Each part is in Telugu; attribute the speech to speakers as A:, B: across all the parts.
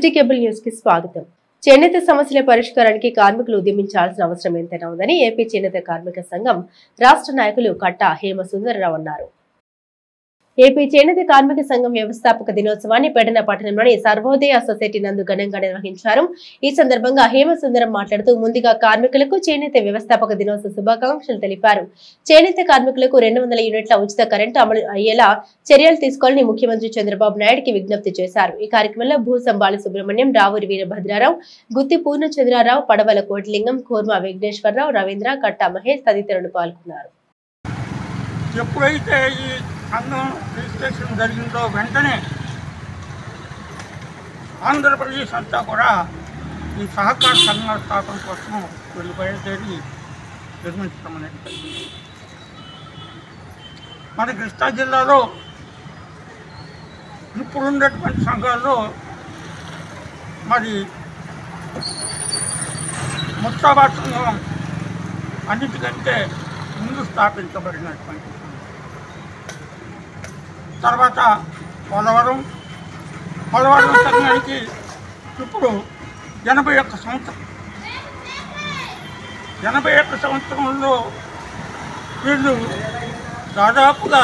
A: సిటీ కేబుల్ న్యూస్ కి స్వాగతం. చేనేత సమస్యల పరిష్కారానికి కార్మికులు ఉద్యమించాల్సిన అవసరం ఎంతైనా ఉందని ఏపీ చేనేత కార్మిక సంఘం రాష్ట్ర నాయకులు కట్టా హేమసుందరరావు అన్నారు. ఏపీ చేనేత కార్మిక సంఘం వ్యవస్థాపక దినోత్సవాన్ని పెడన పట్టణంలోని సర్వోదయ సొసైటీ నందు ఘనంగా నిర్వహించారు. ఈ సందర్భంగా హేమసుందరం మాట్లాడుతూ ముందుగా కార్మికులకు చేనేత వ్యవస్థాపక దినోత్సవ శుభాకాంక్షలు తెలిపారు. చేనేత కార్మికులకు 200 యూనిట్ల ఉచిత కరెంటు అమలు అయ్యేలా చర్యలు తీసుకోవాలని ముఖ్యమంత్రి చంద్రబాబు నాయుడుకి విజ్ఞప్తి చేశారు. ఈ కార్యక్రమంలో భూసం బాలసుబ్రహ్మణ్యం, రావూరి వీరభద్రారావు, గుత్తి పూర్ణచంద్రరావు, పడవల కోటిలింగం, కోర్మ వెంకటేశ్వరరావు, రవీంద్ర, కట్టా మహేష్ తదితరులు పాల్గొన్నారు.
B: ఎప్పుడైతే ఈ సంఘం రిజిస్ట్రేషన్ జరిగిందో వెంటనే ఆంధ్రప్రదేశ్ అంతా కూడా ఈ సహకార సంఘాల స్థాపన కోసం వీళ్ళు బయలుదేరి నిర్మించడం అనేది మన కృష్ణా జిల్లాలో ఇప్పుడున్నటువంటి సంఘాల్లో మరి ముస్తాబాద్ సంఘం అన్నిటికంటే ముందు స్థాపించబడినటువంటి తర్వాత పోలవరం సంఘానికి ఇప్పుడు 81 సంవత్సరం. 81 సంవత్సరంలో వీళ్ళు దాదాపుగా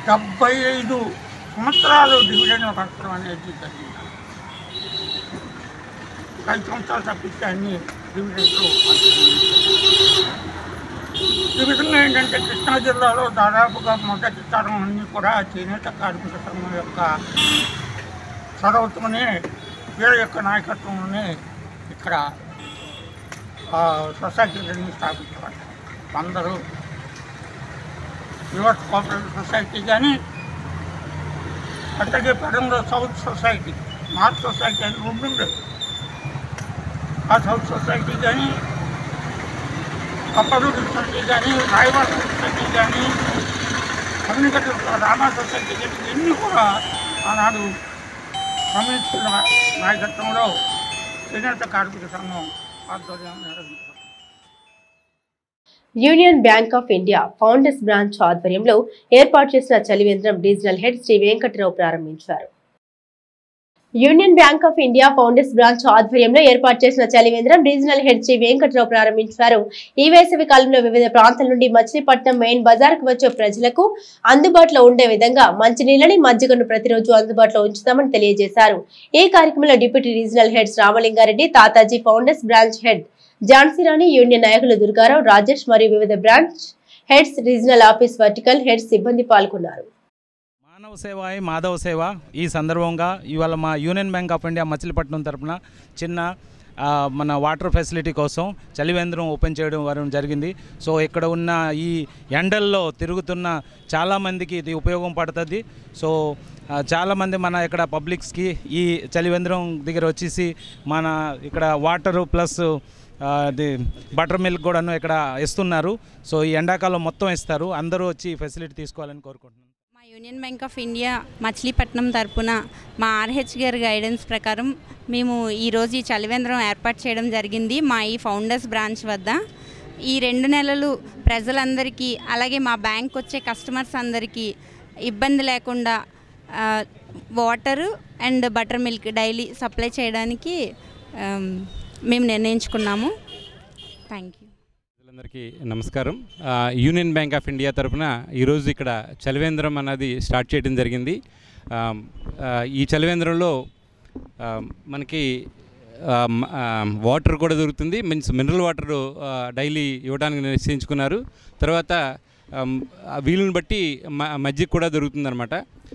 B: 75 సంవత్సరాలు డివిడెండ్ కట్టడం అనేది జరిగింది. 5 సంవత్సరాలు తప్పిస్తే అన్ని డివిడెంట్లు. ఈ విధంగా ఏంటంటే కృష్ణా జిల్లాలో దాదాపుగా మొదటి తరం అన్నీ కూడా చేనేత కార్మిక సంఘం యొక్క చొరవతోనే వీళ్ళ యొక్క నాయకత్వంలోనే ఇక్కడ సొసైటీలన్నీ స్థాపించబడ్డారు. అందరూ యువర్ కోఆపరేటివ్ సొసైటీ కానీ, అట్లాగే పెరంలో సౌత్ సొసైటీ, నార్త్ సొసైటీ అని ఉంటుండే, ఆ సౌత్ సొసైటీ కానీ, కప్పడు సొసైటీ కానీ, రాయవాడ సొసైటీ కానీ, కమ్యూనికేట్ రామా సొసైటీ కానీ, ఇవన్నీ కూడా ఆనాడు కమ్యూనిస్టుల నాయకత్వంలో చేనేత కార్మిక సంఘం ఆధ్వర్యంలో నిర్వహించారు.
A: Union bank of India founders branch ఆధ్వర్యంలో ఏర్పాటు చేసిన చలివేంద్రం రీజనల్ హెడ్ శ్రీ వెంకటరావు ప్రారంభించారు. Union bank of India founders branch ఆధ్వర్యంలో ఏర్పాటు చేసిన చలివేంద్రం రీజనల్ హెడ్ శ్రీ వెంకటరావు ప్రారంభించారు. ఈ వేసవి కాలంలో వివిధ ప్రాంతాల నుండి మచిలీపట్నం మెయిన్ బజార్ కు వచ్చే ప్రజలకు అందుబాటులో ఉండే విధంగా మంచినీళ్ళని, మజ్జిగను ప్రతిరోజు అందుబాటులో ఉంచుతామని తెలియజేశారు. ఈ కార్యక్రమంలో deputy regional heads Ramalinga Reddy, Tataji, founders branch head Jhansi Rani, union నాయకులు దుర్గారావు, రాజేష్ మరియు వివిధ branch heads, regional office vertical heads సిబ్బంది పాల్గొన్నారు.
C: మానవ సేవ మాధవ సేవ. ఈ సందర్భంగా ఇవాళ మా union bank of India Machilipatnam తరఫున చిన్న మన వాటర్ ఫెసిలిటీ కోసం చలివేంద్రం ఓపెన్ చేయడం జరిగింది. సో ఇక్కడ ఉన్న ఈ ఎండల్లో తిరుగుతున్న చాలామందికి ఇది ఉపయోగం పడుతుంది. సో చాలామంది మన ఇక్కడ పబ్లిక్స్కి ఈ చలివేంద్రం దగ్గర వచ్చేసి మన ఇక్కడ వాటరు ప్లస్ బటర్ మిల్క్ కూడాను ఇక్కడ ఇస్తున్నారు. సో ఈ ఎండాకాలం మొత్తం ఇస్తారు. అందరూ వచ్చి ఈ ఫెసిలిటీ తీసుకోవాలని కోరుకుంటున్నాను.
D: మా union bank of India Machilipatnam తరపున మా ఆర్హెచ్ గారి గైడెన్స్ ప్రకారం మేము ఈరోజు ఈ చలివేంద్రం ఏర్పాటు చేయడం జరిగింది మా ఈ ఫౌండర్స్ బ్రాంచ్ వద్ద. ఈ 2 నెలలు ప్రజలందరికీ అలాగే మా బ్యాంక్ వచ్చే కస్టమర్స్ అందరికీ ఇబ్బంది లేకుండా water and butter milk daily supply చేయడానికి మేము నిర్ణయించుకున్నాము. Thank you.
E: అందరికీ నమస్కారం. యూనియన్ బ్యాంక్ ఆఫ్ ఇండియా తరఫున ఈరోజు ఇక్కడ చలివేంద్రం అన్నది స్టార్ట్ చేయడం జరిగింది. ఈ చలివేంద్రంలో మనకి వాటర్ కూడా దొరుకుతుంది. మినరల్ వాటర్ డైలీ ఇవ్వడానికి నిశ్చయించుకున్నారు. తర్వాత వీలుని బట్టి మజ్జిగ కూడా దొరుకుతుంది అనమాట.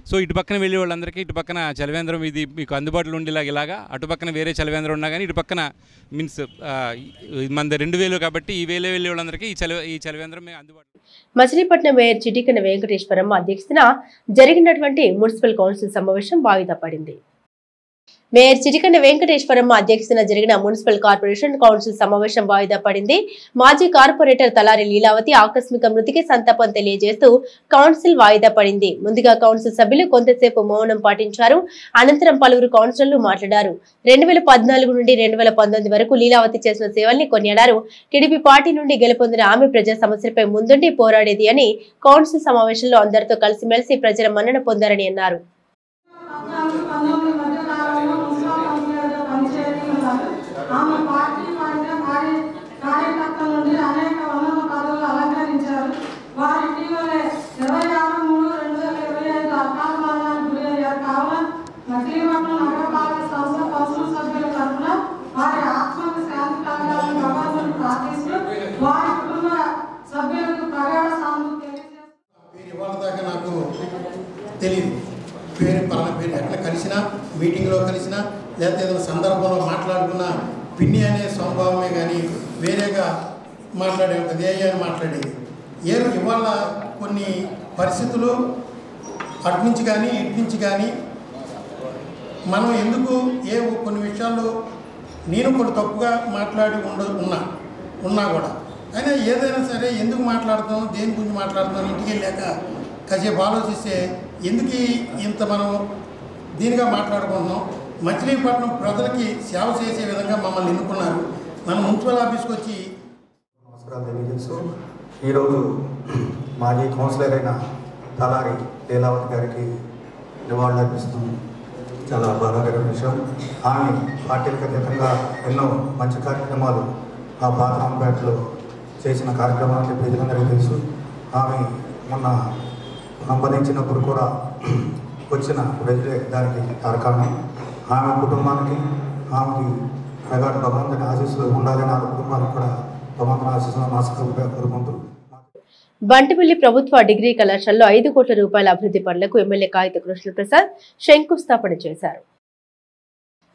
E: సో ఇటు పక్కన వెళ్ళే వాళ్ళందరికీ ఇటు పక్కన చలివేంద్రం ఇది మీకు అందుబాటులో ఉండేలాగా అటు పక్కన వేరే చలివేంద్రం ఉన్నా కానీ ఇటు పక్కన మీన్స్ మన 2000 కాబట్టి ఈ వేలే వెళ్ళే వాళ్ళందరికీ ఈ చలివేంద్రం అందుబాటులో.
A: మచిలీపట్నం మేయర్ చిటికన వెంకటేశ్వరమ్మ అధ్యక్షతన జరిగినటువంటి మున్సిపల్ కౌన్సిల్ సమావేశం వాయిదా పడింది. మేయర్ చిటికన వెంకటేశ్వరమ్మ అధ్యక్షతన జరిగిన మున్సిపల్ కార్పొరేషన్ కౌన్సిల్ సమావేశం వాయిదా పడింది. మాజీ కార్పొరేటర్ తలారి లీలావతి ఆకస్మిక మృతికి సంతాపం తెలియజేస్తూ కౌన్సిల్ వాయిదా పడింది. ముందుగా కౌన్సిల్ సభ్యులు కొంతసేపు మౌనం పాటించారు. అనంతరం పలువురు కౌన్సిలర్లు మాట్లాడారు. 2014 నుండి 2019 వరకు లీలావతి చేసిన సేవల్ని కొనియాడారు. టీడీపీ పార్టీ నుండి గెలుపొందిన ఆమె ప్రజా సమస్యలపై ముందుండి పోరాడేది అని కౌన్సిల్ సమావేశంలో అందరితో కలిసిమెలిసి ప్రజల మన్నన పొందారని అన్నారు.
F: 19 మధ్య కాలంలో మున్సిపల్ కౌన్సిలర్గా పనిచేస్తూ ఉన్నారు. ఆమె పార్టీ పరంగా కార్యకర్తల నుండి అనేక ఉన్నత పదవులు అలంకరించారు. వారు ఇటీవలే 26/3/2025 అకాల మరణానికి గురయ్యారు. కావున మచిలీపట్నం నగరపాలక సంస్థ కౌన్సిల్ సభ్యుల తరఫున వారి ఆత్మకు శాంతి కలగాలని భగవంతుని ప్రార్థిస్తూ వారి కుటుంబ సభ్యులకు ప్రగాఢ సానుభూతి తెలియజేస్తారు.
G: ఇవాళ దాకా నాకు తెలియదు. పలానా పేరు ఎక్కడ కలిసినా, మీటింగ్లో కలిసినా, లేకపోతే ఏదైనా సందర్భంలో మాట్లాడుకున్న పిన్ని అనే స్వభావమే కానీ వేరేగా మాట్లాడే ఒక ధ్యేయాన్ని మాట్లాడేది. ఇవాళ కొన్ని పరిస్థితులు అట్నుంచి కానీ ఇట్నుంచి కానీ మనం ఎందుకు కొన్ని విషయాల్లో నేను కూడా తప్పుగా మాట్లాడి ఉన్నా కూడా అయినా ఏదైనా సరే ఎందుకు మాట్లాడుతాం, దేని గురించి మాట్లాడుతాం ఇంటికి వెళ్ళాక కాసేపు ఆలోచిస్తే ఎందుకు ఇంత మనం దీనిగా మాట్లాడుకుంటున్నాం. మచిలీపట్నం ప్రజలకి సేవ చేసే విధంగా మమ్మల్ని ఎన్నుకున్నారు. మనం మున్సిపల్ ఆఫీస్కి వచ్చి
H: నమస్కారాలు తెలియజేస్తూ ఈరోజు మాజీ కౌన్సిలర్ అయిన తలారి లీలావతి గారికి నివాళులు అర్పిస్తున్నాం. చాలా బాధాకరమైన విషయం. ఆమె పార్టీలకు అతీతంగా ఎన్నో మంచి కార్యక్రమాలు ఆ పాతరాంపేటలో చేసిన కార్యక్రమాలని ప్రజలందరికీ తెలుసు. ఆమె మొన్న సంపాదించినప్పుడు కూడా వచ్చిన ప్రజలే దానికి కారణం. ఆమె కుటుంబానికి ఆమెకి ప్రగాఢ భగవంతుని ఆశీస్సులు ఉండాలని ఆ కుటుంబానికి కూడా భగవంతుని ఆశీస్సులు మనస్ఫూర్తిగా కోరుకుంటూ
A: బంటిపల్లి ప్రభుత్వ డిగ్రీ కళాశాలలో 5 కోట్ల రూపాయల అభివృద్ధి పనులకు ఎమ్మెల్యే కాగిత కృష్ణప్రసాద్ శంకుస్థాపన చేశారు.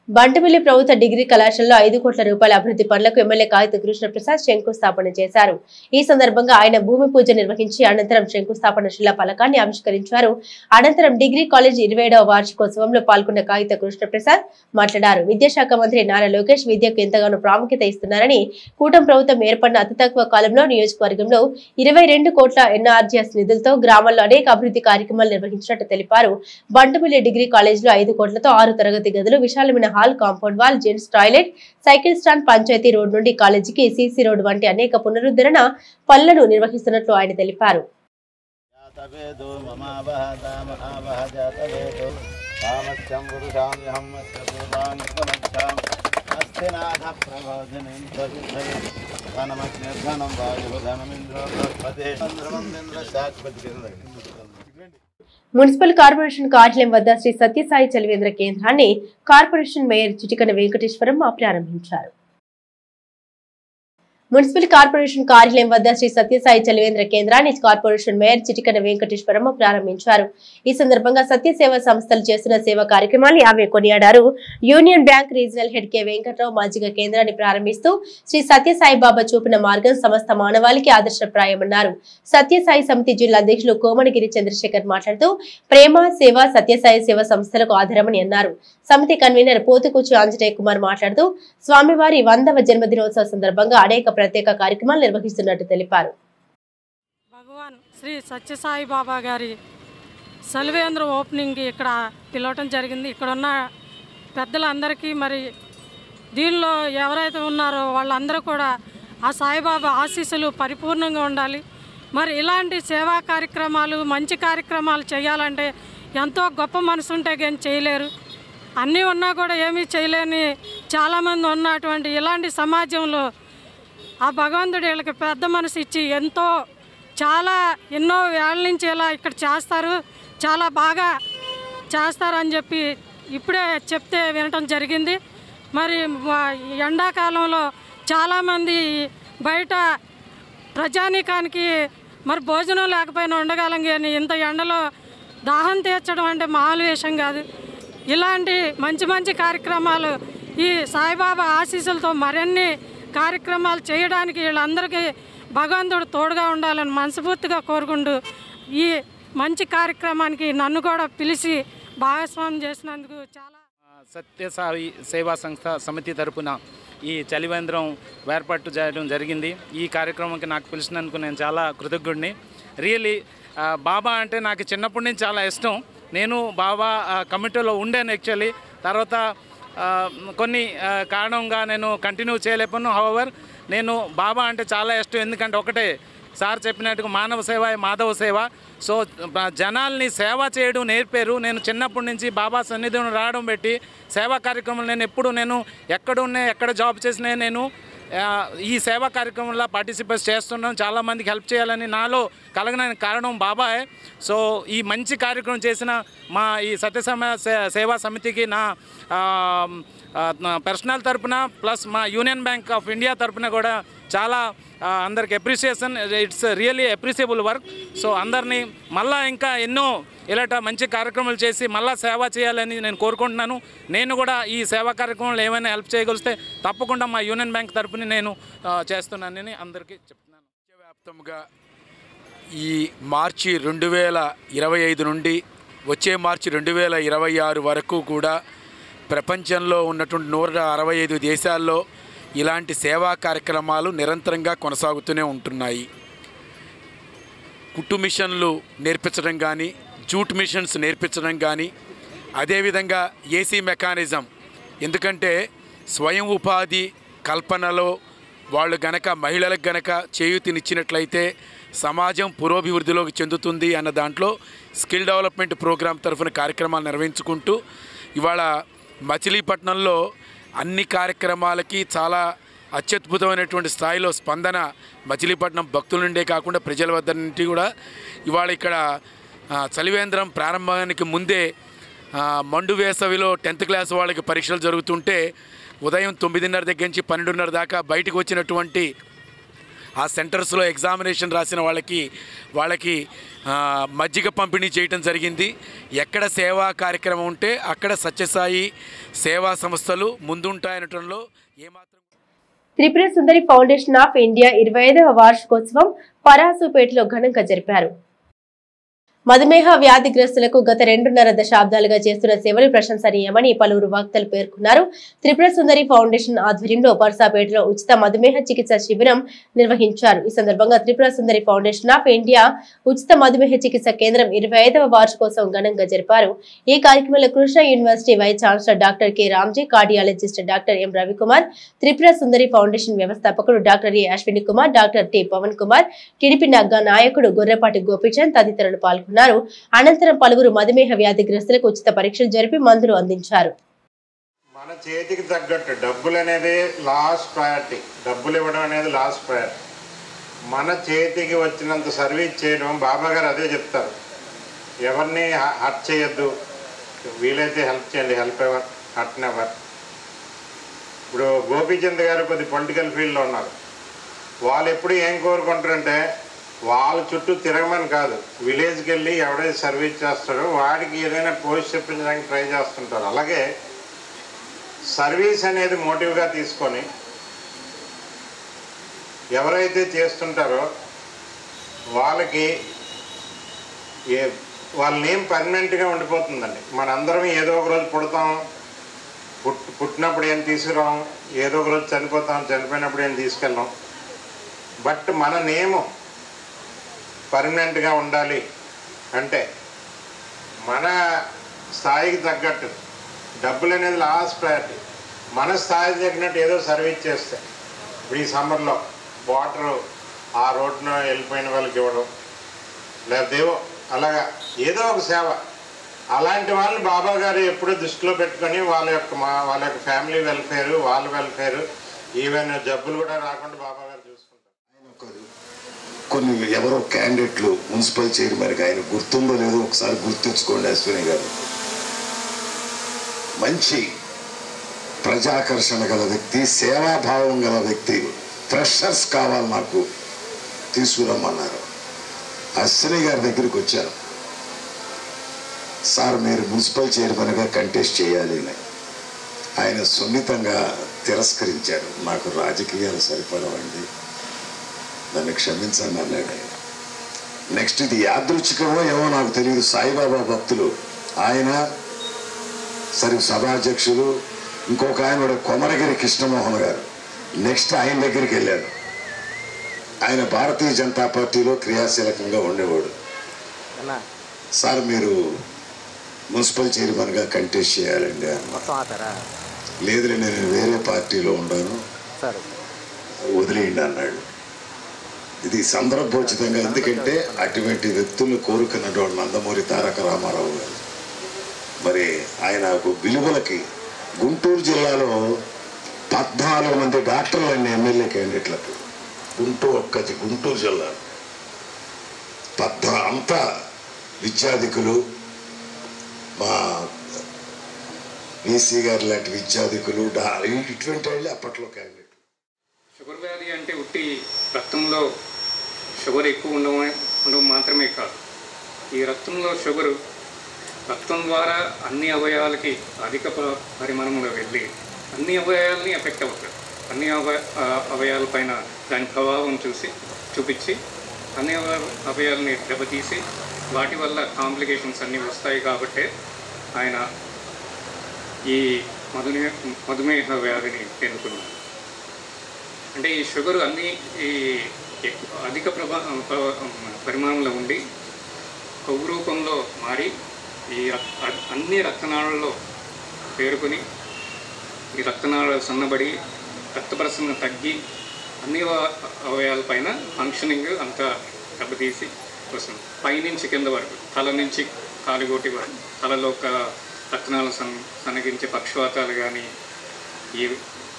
A: బంటిపల్లి ప్రభుత్వ డిగ్రీ కళాశాలలో 5 కోట్ల రూపాయల అభివృద్ధి పనులకు ఎమ్మెల్యే కాగిత కృష్ణప్రసాద్ శంకుస్థాపన చేశారు. ఈ సందర్భంగా ఆయన భూమి పూజ నిర్వహించి అనంతరం శంకుస్థాపన శిలా ఫలకాన్ని ఆవిష్కరించారు. అనంతరం డిగ్రీ కాలేజ్ 27వ వార్షికోత్సవంలో పాల్గొన్న కాగిత కృష్ణప్రసాద్ మాట్లాడారు. విద్యాశాఖ మంత్రి నారా లోకేష్ విద్యకు ఎంతగానో ప్రాముఖ్యత ఇస్తున్నారని, కూటమి ప్రభుత్వం ఏర్పడిన అతి తక్కువ కాలంలో నియోజకవర్గంలో 22 కోట్ల ఎన్ఆర్జీఎస్ నిధులతో గ్రామాల్లో అనేక అభివృద్ధి కార్యక్రమాలు నిర్వహించినట్టు తెలిపారు. బంటిపల్లి డిగ్రీ కాలేజీలో 5 కోట్లతో 6 తరగతి గదులు, విశాలమైన hall, compound wall, gents toilet, cycle stand, panchayat road నుండి కాలేజీకి సీసీ రోడ్ వంటి అనేక పునరుద్ధరణ పనులను నిర్వహిస్తున్నట్లు ఆయన తెలిపారు. మున్సిపల్ కార్పొరేషన్ కార్యాలయం వద్ద శ్రీ సత్యసాయి చలివేంద్ర కేంద్రాన్ని కార్పొరేషన్ మేయర్ చిటికన వెంకటేశ్వరం ప్రారంభించారు. మున్సిపల్ కార్పొరేషన్ కార్యాలయం వద్ద శ్రీ సత్యసాయి చలివేంద్ర కేంద్రాన్ని కార్పొరేషన్ మేయర్ చిటికన వెంకటేశ్వరమ్మ ప్రారంభించారు. ఈ సందర్భంగా సత్య సేవా సంస్థలు చేస్తున్న సేవా కార్యక్రమాన్ని ఆమె కొనియాడారు. Union bank regional head K Venkatrao మాజిగ కేంద్రాన్ని ప్రారంభిస్తూ శ్రీ సత్యసాయి బాబా చూపిన మార్గం సమస్త మానవాళికి ఆదర్శప్రాయమన్నారు. సత్యసాయి సమితి జిల్లా అధ్యక్షులు కోమనగిరి చంద్రశేఖర్ మాట్లాడుతూ ప్రేమ, సేవ సత్యసాయి సేవా సంస్థలకు ఆధారమని అన్నారు. సమితి కన్వీనర్ పోతుకూచి ఆంజనేయ కుమార్ మాట్లాడుతూ స్వామివారి 100వ జన్మదినోత్సవ సందర్భంగా అనేక ప్రత్యేక కార్యక్రమాలు నిర్వహిస్తున్నట్టు తెలిపారు.
F: భగవాన్ శ్రీ సత్యసాయి బాబా గారి చలివేంద్ర ఓపెనింగ్ ఇక్కడ పిలవటం జరిగింది. ఇక్కడ ఉన్న పెద్దలందరికీ మరి దీనిలో ఎవరైతే ఉన్నారో వాళ్ళందరూ కూడా ఆ సాయిబాబా ఆశీస్సులు పరిపూర్ణంగా ఉండాలి. మరి ఇలాంటి సేవా కార్యక్రమాలు, మంచి కార్యక్రమాలు చేయాలంటే ఎంతో గొప్ప మనసు ఉంటే కానీ చేయలేరు. అన్నీ ఉన్నా కూడా ఏమీ చేయలేని చాలామంది ఉన్నటువంటి ఇలాంటి సమాజంలో ఆ భగవంతుడు వీళ్ళకి పెద్ద మనసు ఇచ్చి ఎన్నో ఏళ్ళ నుంచి ఇలా ఇక్కడ చేస్తారు, చాలా బాగా చేస్తారని చెప్పి ఇప్పుడే చెప్తే వినటం జరిగింది. మరి ఎండాకాలంలో చాలామంది బయట ప్రజానీకానికి మరి భోజనం లేకపోయినా ఉండగలం, కానీ ఇంత ఎండలో దాహం తీర్చడం అంటే మామూలు విషయం కాదు. ఇలాంటి మంచి మంచి కార్యక్రమాలు ఈ సాయిబాబా ఆశీస్సులతో మరిన్ని కార్యక్రమాలు చేయడానికి వీళ్ళందరికీ భగవంతుడు తోడుగా ఉండాలని మనస్ఫూర్తిగా కోరుకుంటూ ఈ మంచి కార్యక్రమానికి నన్ను కూడా పిలిచి భాగస్వామ్యం చేసినందుకు చాలా
C: సత్యసాయి సేవా సంస్థ సమితి తరపున ఈ చలివేంద్రం ఏర్పాటు చేయడం జరిగింది. ఈ కార్యక్రమంకి నాకు పిలిచినందుకు నేను చాలా కృతజ్ఞుడిని. రియలీ బాబా అంటే నాకు చిన్నప్పటి నుంచి చాలా ఇష్టం. నేను బాబా కమిటీలో ఉండేను యాక్చువల్లీ. తర్వాత కొన్ని కారణంగా నేను కంటిన్యూ చేయలేకపోయాను. హౌవర్ నేను బాబా అంటే చాలా ఇష్టం. ఎందుకంటే ఒకటే సార్ చెప్పినట్టుగా మానవ సేవ మాధవ సేవ. సో జనాల్ని సేవ చేయడం నేర్పారు. నేను చిన్నప్పటి నుంచి బాబా సన్నిధిని రావడం పెట్టి సేవా కార్యక్రమాలు నేను ఎక్కడ జాబ్ చేసినా నేను ఈ సేవా కార్యక్రమంలో పార్టిసిపేట్ చేస్తున్నాను. చాలామందికి హెల్ప్ చేయాలని నాలో కలగడానికి కారణం బాబాయ్. సో ఈ మంచి కార్యక్రమం చేసిన మా ఈ సేవా సమితికి నా పర్సనల్ తరపున ప్లస్ మా యూనియన్ బ్యాంక్ ఆఫ్ ఇండియా తరపున కూడా చాలా అందరికి appreciation. It's really appreciable work. So అందరినీ మళ్ళా ఇంకా ఎన్నో ఇలాంటి మంచి కార్యక్రమాలు చేసి మళ్ళీ సేవ చేయాలని నేను కోరుకుంటున్నాను. నేను కూడా ఈ సేవా కార్యక్రమాలు ఏమైనా హెల్ప్ చేయగలిస్తే తప్పకుండా మా యూనియన్ బ్యాంక్ తరపున నేను చేస్తున్నానని అందరికీ చెప్తున్నాను.
I: వ్యాప్తంగా ఈ మార్చి 2025 నుండి వచ్చే మార్చి 2026 వరకు కూడా ప్రపంచంలో ఉన్నటువంటి 165 దేశాల్లో ఇలాంటి సేవా కార్యక్రమాలు నిరంతరంగా కొనసాగుతూనే ఉంటున్నాయి. కుట్టు మిషన్లు నేర్పించడం కానీ, జూట్ మిషన్స్ నేర్పించడం కానీ, అదేవిధంగా ఏసీ మెకానిజం. ఎందుకంటే స్వయం ఉపాధి కల్పనలో వాళ్ళు గనక మహిళలకు గనక చేయూతినిచ్చినట్లయితే సమాజం పురోభివృద్ధిలోకి చెందుతుంది అన్న దాంట్లో స్కిల్ డెవలప్మెంట్ ప్రోగ్రాం తరఫున కార్యక్రమాలు నిర్వహించుకుంటూ ఇవాళ మచిలీపట్నంలో అన్ని కార్యక్రమాలకి చాలా అత్యద్భుతమైనటువంటి స్థాయిలో స్పందన మచిలీపట్నం భక్తుల నుండే కాకుండా ప్రజల వద్ద నుండి కూడా ఇవాళ ఇక్కడ చలివేంద్రం ప్రారంభానికి ముందే మండు వేసవిలో 10th క్లాస్ వాళ్ళకి పరీక్షలు జరుగుతుంటే ఉదయం 9:30 దగ్గర నుంచి 12:30 దాకా బయటకు వచ్చినటువంటి ఆ సెంటర్స్లో ఎగ్జామినేషన్ రాసిన వాళ్ళకి మజ్జిగ పంపిణీ చేయడం జరిగింది. ఎక్కడ సేవా కార్యక్రమం ఉంటే అక్కడ సత్యసాయి సేవా సంస్థలు ముందుంటాయనటంలో ఏమాత్రం.
A: Tripura Sundari foundation of India 25వ వార్షికోత్సవం పరాసుపేటలో ఘనంగా జరిపారు. మధుమేహ వ్యాధిగ్రస్తులకు గత 2.5 దశాబ్దాలుగా చేస్తున్న సేవలు ప్రశంసనీయమని పలువురు వక్తలు పేర్కొన్నారు. త్రిపుర సుందరి ఫౌండేషన్ ఆధ్వర్యంలో పర్సాపేటలో ఉచిత మధుమేహ చికిత్స శిబిరం నిర్వహించారు. ఈ సందర్భంగా Tripura Sundari foundation of India ఉచిత మధుమేహ చికిత్స కేంద్రం 25వ వార్షికోత్సవం ఘనంగా జరిపారు. ఈ కార్యక్రమంలో Krishna university vice chancellor doctor K Ramji, cardiologist doctor M Ravikumar, Tripura Sundari foundation వ్యవస్థాపకుడు doctor A Ashwini Kumar, doctor T Pavan Kumar, TDP నగ్గా నాయకుడు గొర్రెపాటి గోపీచంద్ తదితరులు పాల్గొన్నారు. అనంతరం పలువురు మధుమేహ వ్యాధిగ్రస్తులకు ఉచిత పరీక్షలు జరిపి మందులు అందించారు.
J: మన చేతికి తగ్గట్టు డబ్బులు అనేది లాస్ట్ ప్రయారిటీ. డబ్బులు ఇవ్వడం అనేది లాస్ట్ ప్రయారిటీ. మన చేతికి వచ్చినంత సర్వీస్ చేయడం బాబా గారు అదే చెప్తారు. ఎవరిని హర్ట్ చేయొద్దు, వీలైతే హెల్ప్ చేయండి, హెల్ప్ ఎవర్ హర్ట్ నెవర్. ఇప్పుడు గోపీచంద్ గారు కొద్ది పొలిటికల్ ఫీల్డ్లో ఉన్నారు. వాళ్ళు ఎప్పుడు ఏం కోరుకుంటారంటే వాళ్ళ చుట్టూ తిరగమని కాదు, విలేజ్కి వెళ్ళి ఎవడైతే సర్వీస్ చేస్తాడో వాడికి ఏదైనా పోస్ట్ చెప్పించడానికి ట్రై చేస్తుంటారు. అలాగే సర్వీస్ అనేది మోటివ్గా తీసుకొని ఎవరైతే చేస్తుంటారో వాళ్ళకి వాళ్ళ నేమ్ పర్మనెంట్గా ఉండిపోతుందండి. మనందరం ఏదో ఒక రోజు పుడతాం, పుట్టినప్పుడు ఏం తీసుకురాం, ఏదో ఒక రోజు చనిపోయినప్పుడు ఏం తీసుకెళ్ళాం. బట్ మన నేము పర్మనెంట్గా ఉండాలి అంటే మన స్థాయికి తగ్గట్టు డబ్బులు అనేది లాస్ట్ ప్రయారిటీ. మన స్థాయికి తగ్గినట్టు ఏదో సర్వీస్ చేస్తే, ఇప్పుడు ఈ సమ్మర్లో వాటరు ఆ రోడ్డున వెళ్ళిపోయిన వాళ్ళకి ఇవ్వడం, లేకపోతే అలాగా ఏదో ఒక సేవ. అలాంటి వాళ్ళు బాబా గారు ఎప్పుడూ దృష్టిలో పెట్టుకొని వాళ్ళ యొక్క ఫ్యామిలీ వెల్ఫేర్, వాళ్ళ వెల్ఫేర్, ఈవెన్ జబ్బులు కూడా రాకుండా బాబా గారు చూసుకుంటారు.
K: కొన్ని ఎవరో క్యాండిడేట్లు మున్సిపల్ చైర్మన్గా ఆయన గుర్తుందో లేదో ఒకసారి గుర్తుంచుకోండి. అశ్విని గారు మంచి ప్రజాకర్షణ గల వ్యక్తి, సేవాభావం గల వ్యక్తి. ఫ్రెషర్స్ కావాలి నాకు, తీసుకురమ్మన్నారు. అశ్విని గారి దగ్గరికి వచ్చారు. సార్ మీరు మున్సిపల్ చైర్మన్గా కంటెస్ట్ చేయాలి అని. ఆయన సున్నితంగా తిరస్కరించారు. నాకు రాజకీయాలు సరిపడవండి, నన్ను క్షమించండి అన్నాడు. నెక్స్ట్ ఇది యాదృచ్ఛికమో ఏమో నాకు తెలియదు, సాయిబాబా భక్తులు ఆయన, సరే సభాధ్యక్షులు, ఇంకొక ఆయన కూడా కొమరగిరి కృష్ణమోహన్ గారు. నెక్స్ట్ ఆయన దగ్గరికి వెళ్ళాడు. ఆయన భారతీయ జనతా పార్టీలో క్రియాశీలకంగా ఉండేవాడు. సార్ మీరు మున్సిపల్ చైర్మన్గా కంటెస్ట్ చేయాలండి అన్న. లేదులే నేను వేరే పార్టీలో ఉన్నాను, వదిలేయండి అన్నాడు. ఇది సందర్భోచితంగా, ఎందుకంటే అటువంటి వ్యక్తులు కోరుకున్నటువంటి నందమూరి తారక రామారావు గారు. మరి ఆయన విలువలకి గుంటూరు జిల్లాలో 14 మంది డాక్టర్లు అన్ని ఎమ్మెల్యే క్యాండిడేట్లకు గుంటూరు జిల్లా అంతా విద్యాధికులు, మా వీసీ గారు లాంటి విద్యాధికులు, ఇటువంటి వాళ్ళు అప్పట్లో క్యాండిడేట్.
L: షుగర్ వ్యాధి అంటే ఉట్టి రక్తంలో షుగర్ ఎక్కువ ఉండడం మాత్రమే కాదు. ఈ రక్తంలో షుగరు రక్తం ద్వారా అన్ని అవయవాలకి అధిక పరిమాణంలో వెళ్ళి అన్ని అవయవాలని ఎఫెక్ట్ అవుతుంది. అన్ని అవయవాలపైన దాని ప్రభావం చూపించి అన్ని అవయవాలని దెబ్బతీసి వాటి వల్ల కాంప్లికేషన్స్ అన్నీ వస్తాయి. కాబట్టి ఆయన ఈ మధుమేహ వ్యాధిని ఎన్నుకున్నారు. అంటే ఈ షుగర్ అన్ని ఈ అధిక పరిమాణంలో ఉండి కొవ్వు రూపంలో మారి ఈ అన్ని రక్తనాళాల్లో పేరుకొని ఈ రక్తనాళాలు సన్నబడి రక్త ప్రసరణ తగ్గి అన్ని అవయవాలపైన ఫంక్షనింగ్ అంతా దెబ్బతీసి వస్తుంది. పైనుంచి కింద వరకు, తల నుంచి కాలుగోటి వరకు, తలలో రక్తనాళాలు సన్నగించే పక్షవాతాలు కానీ,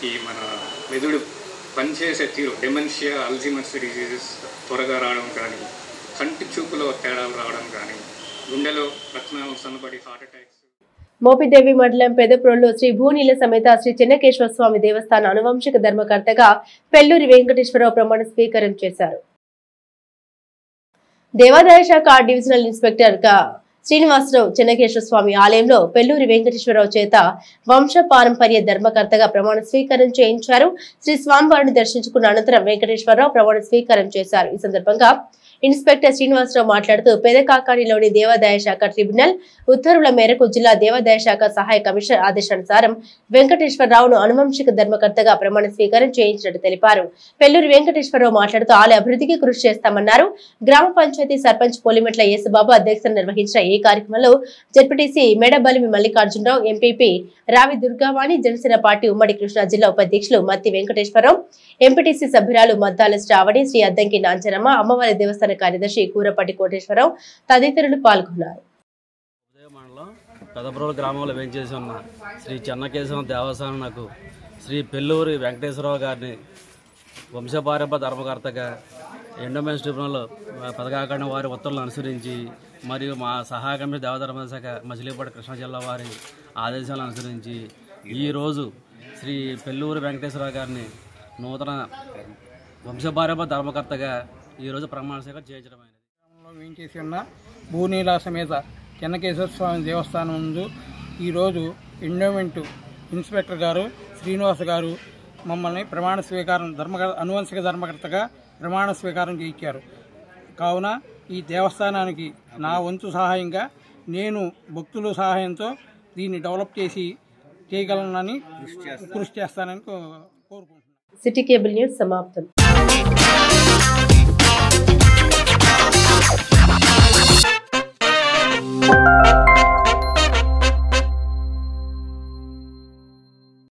L: ఈ మన మెదడు పనిచేసే తీరు, డెమెన్షియా, అల్జీమర్స్ డిజీజెస్ త్వరగా రావడం కానీ, కంటి చూపులో తేడాలు రావడం కానీ, గుండెలో రక్తనాళాలు సన్నబడి హార్ట్ అటాక్స్.
A: మోపిదేవి మండలం పెదప్రోలు శ్రీ భూనీల సమేత శ్రీ చెన్నకేశ్వర స్వామి దేవస్థాన అనువంశిక ధర్మకర్తగా పెళ్లూరి వెంకటేశ్వరరావు ప్రమాణ స్వీకారం చేశారు. దేవాదాయ శాఖ డివిజనల్ ఇన్స్పెక్టర్ గా శ్రీనివాసరావు చెన్నకేశ్వర స్వామి ఆలయంలో పెళ్లూరి వెంకటేశ్వరరావు చేత వంశ పారంపర్య ధర్మకర్తగా ప్రమాణ స్వీకారం చేయించారు. శ్రీ స్వామివారిని దర్శించుకున్న అనంతరం వెంకటేశ్వరరావు ప్రమాణ స్వీకారం చేశారు. ఈ సందర్భంగా ఇన్స్పెక్టర్ శ్రీనివాసరావు మాట్లాడుతూ పేదకాకానిలోని దేవాదాయ శాఖ ట్రిబ్యునల్ ఉత్తర్వుల మేరకు జిల్లా దేవాదాయ శాఖ సహాయ కమిషనర్ ఆదేశానుసారం వెంకటేశ్వరరావును అనువంశిక ధర్మకర్తగా ప్రమాణ స్వీకారం చేయించినట్టు తెలిపారు. పెళ్లూరి వెంకటేశ్వరరావు మాట్లాడుతూ ఆలయ అభివృద్ధికి కృషి చేస్తామన్నారు. గ్రామ పంచాయతీ సర్పంచ్ పొలిమెట్ల యేసుబాబు అధ్యక్షతన నిర్వహించిన ఈ కార్యక్రమంలో జెడ్పీటీసీ మేడబలిమి మల్లికార్జునరావు, ఎంపీపీ రావి దుర్గావాణి, జనసేన పార్టీ ఉమ్మడి కృష్ణా జిల్లా ఉపాధ్యక్షులు మత్తి వెంకటేశ్వరరావు, ఎంపీటీసీ సభ్యురాలు మద్దాల శ్రావణి, శ్రీ అద్దంకి నాంచనమ్మ, అమ్మవారి దేవస్థాన కార్యదర్శి కూరపాటి కోటేశ్వరరావు తదితరులు పాల్గొన్నారు.
M: పెదప్రోలు గ్రామంలో వేంచేసి ఉన్న శ్రీ చెన్నకేశవ దేవస్థానం నాకు శ్రీ పెళ్లూరి వెంకటేశ్వరరావు గారిని వంశపారంపర్య ధర్మకర్తగా ఎండోమెంట్స్ ట్రిబ్యునల్ పథకాకరణ వారి ఉత్తర్వులను అనుసరించి మరియు మా సహాయ కమిషనర్ దేవధర్మ శాఖ మచిలీపట్నం కృష్ణా జిల్లా వారి ఆదేశాలను అనుసరించి ఈరోజు శ్రీ పెళ్లూరి వెంకటేశ్వరరావు గారిని నూతన వంశపారంపర్య ధర్మకర్తగా ఈరోజు ప్రమాణ స్వీకారం చేయించడమైనది.
B: వేంచేసి ఉన్న భూనీల సమేత చెన్నకేశ్వర స్వామి దేవస్థానం ముందు ఈరోజు ఎండోమెంట్ ఇన్స్పెక్టర్ గారు శ్రీనివాస్ గారు మమ్మల్ని ప్రమాణ స్వీకారం అనువంశిక ధర్మకర్తగా ప్రమాణ స్వీకారం చేయించారు. కావున ఈ దేవస్థానానికి నా వంతు సహాయంగా నేను భక్తుల సహాయంతో దీన్ని డెవలప్ చేసి చేయగలనని కృషి చేస్తానని కోరుకుంటున్నాను.
A: సిటీ కేబుల్ న్యూస్ సమాప్తం.
N: you